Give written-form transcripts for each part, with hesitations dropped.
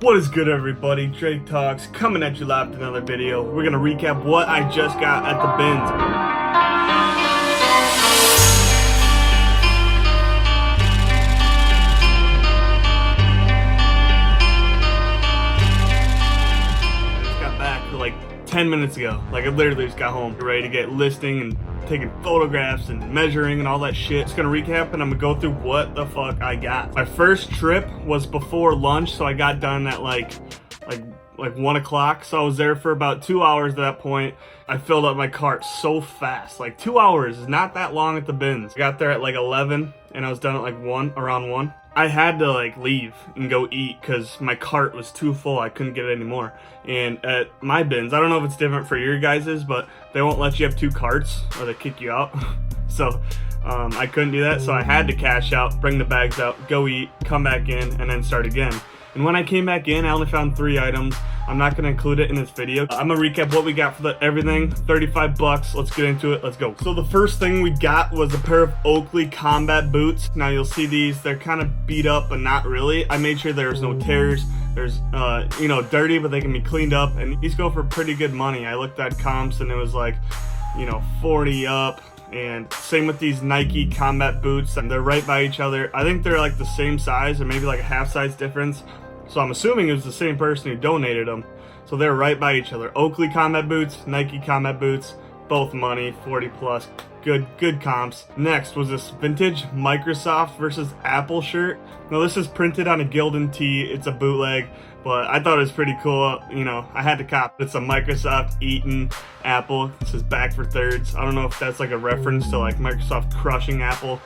What is good, everybody? Drake Talks coming at you live with another video. We're gonna recap what I just got at the bins. I just got back like 10 minutes ago. Like I literally just got home, ready to get listing and taking photographs and measuring and all that shit. Just gonna recap and I'm gonna go through what the fuck I got. My first trip was before lunch, so I got done at like 1 o'clock. So I was there for about 2 hours at that point. I filled up my cart so fast. Like 2 hours is not that long at the bins. I got there at like 11 and I was done at like around 1. I had to like leave and go eat because my cart was too full. I couldn't get it anymore. And at my bins, I don't know if it's different for your guys's, but they won't let you have 2 carts or they kick you out. So I couldn't do that. So I had to cash out, bring the bags out, go eat, come back in, and then start again. And when I came back in, I only found 3 items. I'm not gonna include it in this video. I'm gonna recap what we got for everything. 35 bucks, let's get into it, let's go. So the first thing we got was a pair of Oakley combat boots. Now you'll see these, they're kind of beat up, but not really. I made sure there's no tears. There's, dirty, but they can be cleaned up. And these go for pretty good money. I looked at comps and it was like, 40 up. And same with these Nike combat boots, and they're right by each other. I think they're like the same size or maybe like a half size difference. So I'm assuming it was the same person who donated them. So they're right by each other. Oakley combat boots, Nike combat boots, both money, 40 plus, good comps. Next was this vintage Microsoft versus Apple shirt. Now this is printed on a Gildan tee. It's a bootleg, but I thought it was pretty cool. I had to cop. It's a Microsoft Eaton Apple. It says back for thirds. I don't know if that's like a reference to like Microsoft crushing Apple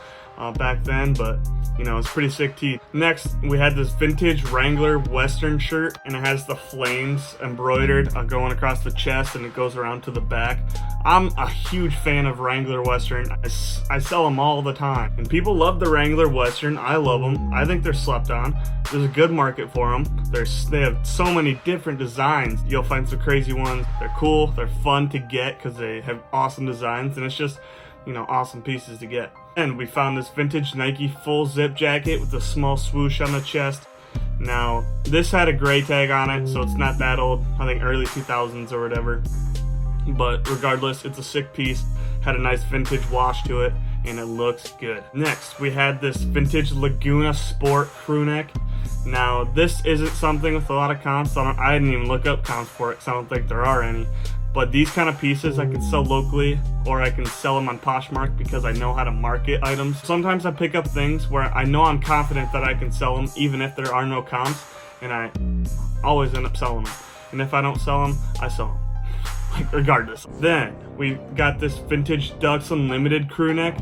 back then, but it's pretty sick tee. Next, we had this vintage Wrangler Western shirt, and it has the flames embroidered going across the chest, and it goes around to the back. I'm a huge fan of Wrangler Western. I sell them all the time, and people love the Wrangler Western. I love them. I think they're slept on. There's a good market for them. They have so many different designs. You'll find some crazy ones. They're cool. They're fun to get because they have awesome designs, and it's just awesome pieces to get. And we found this vintage Nike full zip jacket with a small swoosh on the chest. Now, this had a gray tag on it, so it's not that old. I think early 2000s or whatever. But regardless, it's a sick piece. Had a nice vintage wash to it, and it looks good. Next, we had this vintage Laguna Sport crew neck. Now, this isn't something with a lot of comps. I didn't even look up comps for it because I don't think there are any. But these kind of pieces I can sell locally, or I can sell them on Poshmark because I know how to market items. Sometimes I pick up things where I know I'm confident that I can sell them even if there are no comps, and I always end up selling them. And if I don't sell them, I sell them. Like regardless. Then we got this vintage Ducks Unlimited crew neck.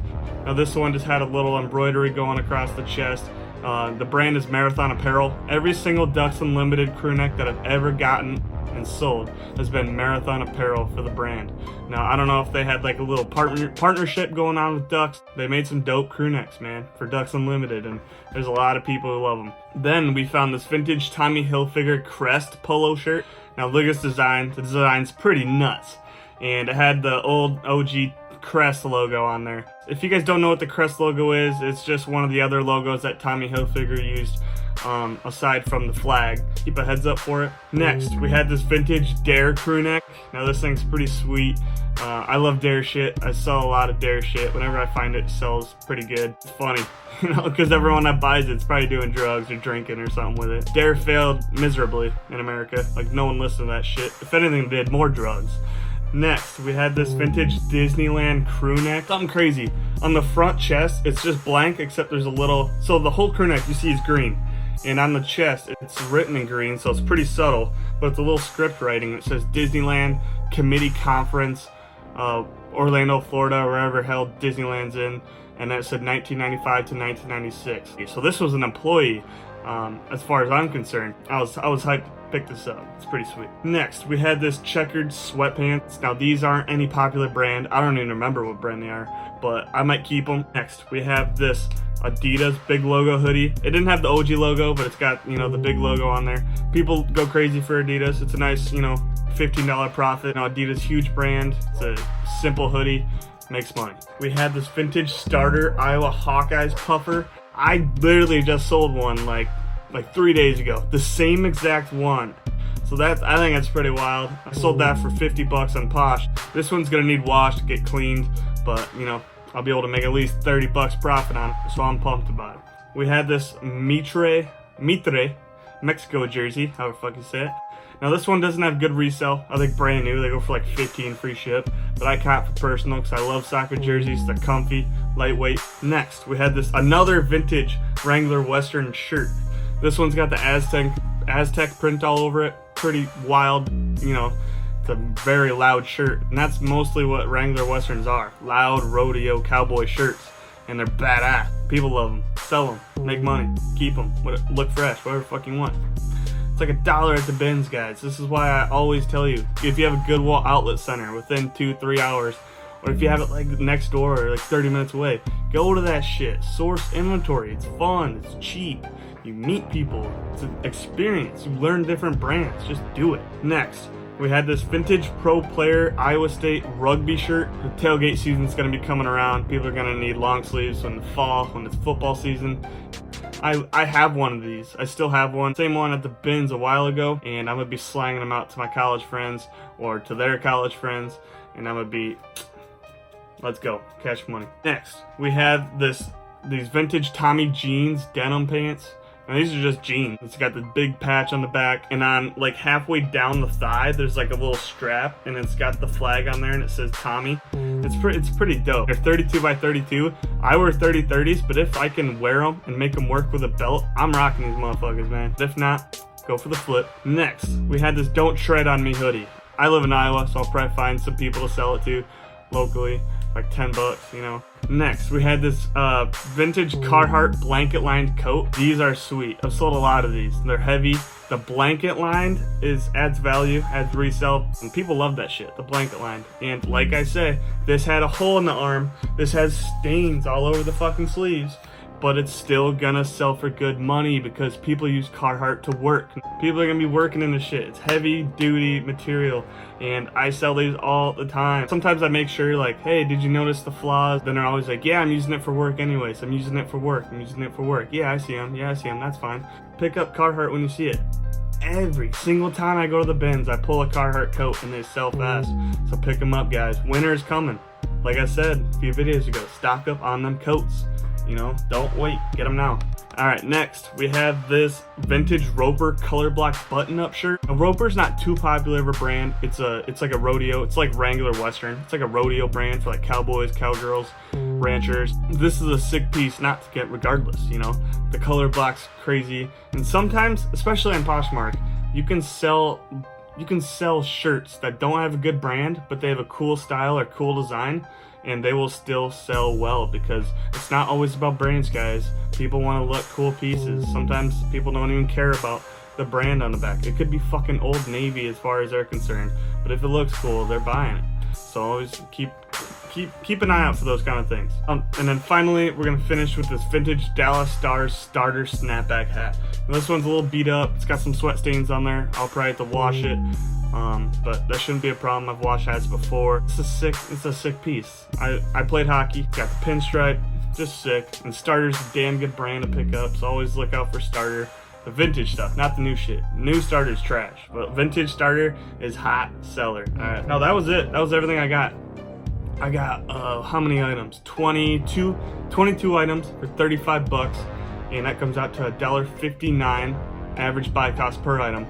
Now this one just had a little embroidery going across the chest. The brand is Marathon Apparel. Every single Ducks Unlimited crew neck that I've ever gotten and sold has been Marathon Apparel for the brand. Now I don't know if they had like a little partnership going on with Ducks. They made some dope crew necks, man, for Ducks Unlimited, and there's a lot of people who love them. Then we found this vintage Tommy Hilfiger crest polo shirt. Now look at this design. The design's pretty nuts, and it had the old OG crest logo on there. If you guys don't know what the crest logo is, it's just one of the other logos that Tommy Hilfiger used aside from the flag. Keep a heads up for it. Next, we had this vintage Dare crew neck. Now this thing's pretty sweet. I love Dare shit. I sell a lot of Dare shit. Whenever I find it, it sells pretty good. It's funny, because everyone that buys it's probably doing drugs or drinking or something with it. Dare failed miserably in America. Like no one listened to that shit. If anything, they did more drugs. Next, we had this vintage Disneyland crew neck. Something crazy. On the front chest, it's just blank except there's a little, so the whole crew neck you see is green. And on the chest, it's written in green, so it's pretty subtle, but it's a little script writing that says Disneyland Committee Conference, Orlando, Florida, wherever hell Disneyland's in, and that said 1995 to 1996. So this was an employee, as far as I'm concerned. I was hyped to pick this up. It's pretty sweet. Next, we had this checkered sweatpants. Now these aren't any popular brand. I don't even remember what brand they are, but I might keep them. Next, we have this Adidas big logo hoodie. It didn't have the OG logo, but it's got, the big logo on there. People go crazy for Adidas. It's a nice, $15 profit. Adidas, huge brand. It's a simple hoodie, makes money. We had this vintage starter Iowa Hawkeyes puffer. I literally just sold one like like 3 days ago. The same exact one. So that, I think that's pretty wild. I sold that for 50 bucks on Posh. This one's gonna need washed, get cleaned, but you know, I'll be able to make at least 30 bucks profit on it, so I'm pumped about it. We had this Mitre Mexico jersey, however the fuck you say it. Now this one doesn't have good resell. I think brand new, they go for like 15 free ship. But I caught for personal because I love soccer jerseys. They're comfy, lightweight. Next, we had this another vintage Wrangler Western shirt. This one's got the Aztec print all over it. Pretty wild, you know, it's a very loud shirt. And that's mostly what Wrangler Westerns are. Loud rodeo cowboy shirts. And they're badass. People love them. Sell them. Make money. Keep them. Look fresh. Whatever the fuck you want. It's like $1 at the bins, guys. This is why I always tell you, if you have a Goodwill Outlet Center within 2-3 hours, or if you have it like next door or like 30 minutes away, go to that shit. Source inventory. It's fun. It's cheap. You meet people. It's an experience. You learn different brands. Just do it. Next, we had this vintage pro player Iowa State rugby shirt. The tailgate season's going to be coming around. People are going to need long sleeves in the fall when it's football season. I have one of these. I still have one. Same one at the bins a while ago, and I'm going to be slanging them out to my college friends or to their college friends, and I'm going to be, let's go, cash money. Next, we have these vintage Tommy jeans denim pants. Now these are just jeans. It's got the big patch on the back, and on like halfway down the thigh, there's like a little strap, and it's got the flag on there, and it says Tommy. It's pretty dope. They're 32 by 32. I wear 30/30s, but if I can wear them and make them work with a belt, I'm rocking these motherfuckers, man. If not, go for the flip. Next, we had this Don't Tread on Me hoodie. I live in Iowa, so I'll probably find some people to sell it to locally, like 10 bucks, you know. Next, we had this vintage Carhartt blanket lined coat. These are sweet. I've sold a lot of these. They're heavy. The blanket lined adds value, adds resell, and people love that shit, the blanket lined. And like I say, this had a hole in the arm. This has stains all over the fucking sleeves, but it's still gonna sell for good money because people use Carhartt to work. People are gonna be working in this shit. It's heavy duty material, and I sell these all the time. Sometimes I make sure, like, hey, did you notice the flaws? Then they're always like, yeah, I'm using it for work anyways. I'm using it for work. I'm using it for work. Yeah, I see them. Yeah, I see them. That's fine. Pick up Carhartt when you see it. Every single time I go to the bins, I pull a Carhartt coat and they sell fast. So pick them up, guys. Winter is coming. Like I said a few videos ago, stock up on them coats. You know, don't wait, get them now. All right, next we have this vintage Roper color block button-up shirt. Now, Roper's not too popular of a brand. It's like a rodeo. It's like Wrangler Western. It's like a rodeo brand for like cowboys, cowgirls, ranchers. This is a sick piece not to get regardless, you know. The color block's crazy, and sometimes, especially on Poshmark, you can sell shirts that don't have a good brand, but they have a cool style or cool design, and they will still sell well because it's not always about brands, guys. People want to look cool pieces. Sometimes people don't even care about the brand on the back. It could be fucking Old Navy as far as they're concerned, but if it looks cool, they're buying it. So always keep an eye out for those kind of things. And then finally, we're gonna finish with this vintage Dallas Stars starter snapback hat. Now, this one's a little beat up. It's got some sweat stains on there. I'll probably have to wash it, but that shouldn't be a problem. I've washed hats before. It's a sick piece. I played hockey. Got the pinstripe, just sick. And Starter's a damn good brand to pick up, so always look out for Starter. The vintage stuff, not the new shit. New Starter's trash, but vintage Starter is hot seller. All right, now that was it. That was everything I got. I got how many items? 22 items for 35 bucks, and that comes out to $1.59 average buy cost per item.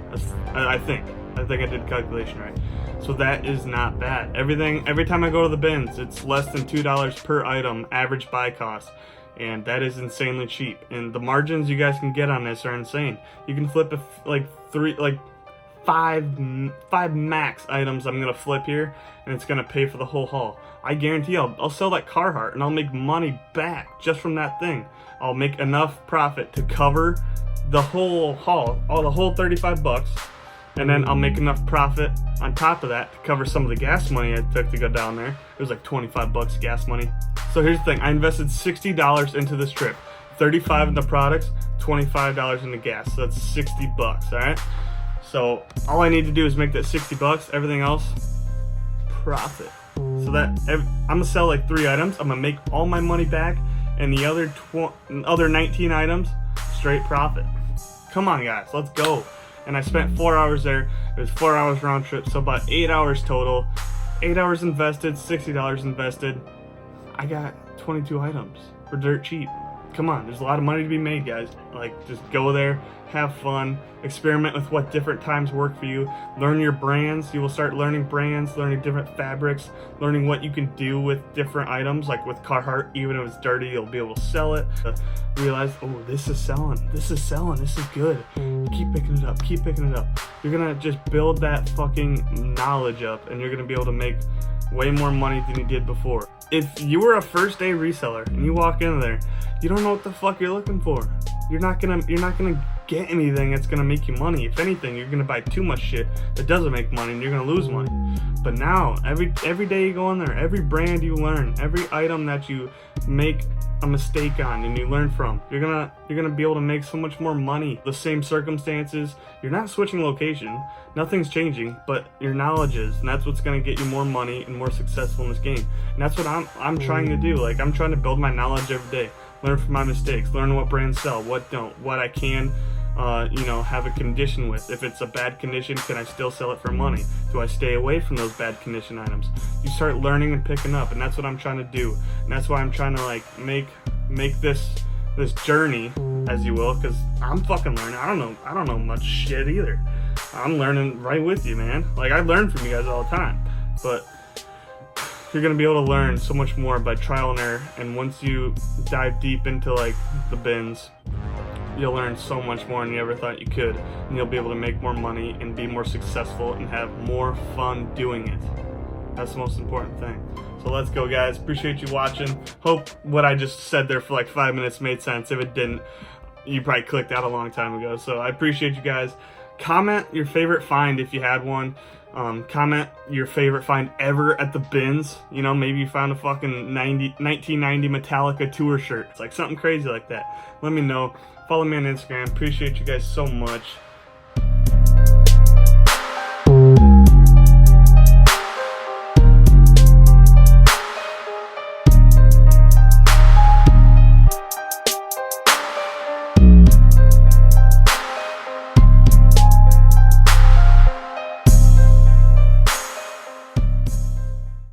I think I did the calculation right. So that is not bad. Every time I go to the bins, it's less than $2 per item average buy cost, and that is insanely cheap. And the margins you guys can get on this are insane. You can flip five max items I'm gonna flip here, and it's gonna pay for the whole haul. I guarantee I'll sell that Carhartt and I'll make money back just from that thing. I'll make enough profit to cover the whole haul, the whole 35 bucks, and then I'll make enough profit on top of that to cover some of the gas money I took to go down there. It was like 25 bucks gas money. So here's the thing, I invested $60 into this trip, 35 in the products, $25 in the gas, so that's 60 bucks, all right? So all I need to do is make that 60 bucks, everything else, profit. So that I'm gonna sell like 3 items, I'm gonna make all my money back, and the other 19 items, straight profit. Come on, guys, let's go. And I spent 4 hours there. It was 4 hours round trip, so about 8 hours total. 8 hours invested, $60 invested. I got 22 items for dirt cheap. Come on, there's a lot of money to be made, guys. Like, just go there, have fun, experiment with what different times work for you, learn your brands. You will start learning brands, learning different fabrics, learning what you can do with different items. Like with Carhartt, even if it's dirty, you'll be able to sell it. Realize, oh, this is selling, this is selling, this is good. Keep picking it up, keep picking it up. You're gonna just build that fucking knowledge up, and you're gonna be able to make way more money than you did before. If you were a first day reseller and you walk in there, you don't know what the fuck you're looking for. You're not gonna get anything that's gonna make you money. If anything, you're gonna buy too much shit that doesn't make money, and you're gonna lose money. But now, every day you go in there, every brand you learn, every item that you make a mistake on and you learn from, you're gonna be able to make so much more money. The same circumstances, you're not switching location, nothing's changing, but your knowledge is, and that's what's gonna get you more money and more successful in this game. And that's what I'm trying to do. Like, I'm trying to build my knowledge every day, learn from my mistakes, learn what brands sell, what don't, what I can have a condition with. If it's a bad condition, can I still sell it for money? Do I stay away from those bad condition items? You start learning and picking up, and that's what I'm trying to do. And that's why I'm trying to like make this journey, as you will, because I'm fucking learning. I don't know much shit either. I'm learning right with you, man. Like, I learn from you guys all the time, but you're gonna be able to learn so much more by trial and error. And once you dive deep into like the bins, you'll learn so much more than you ever thought you could, and you'll be able to make more money and be more successful and have more fun doing it. That's the most important thing. So let's go, guys. Appreciate you watching. Hope what I just said there for like 5 minutes made sense. If it didn't, you probably clicked out a long time ago. So I appreciate you guys. Comment your favorite find if you had one. Comment your favorite find ever at the bins. You know, maybe you found a fucking 1990 Metallica tour shirt. It's like something crazy like that. Let me know. Follow me on Instagram. Appreciate you guys so much.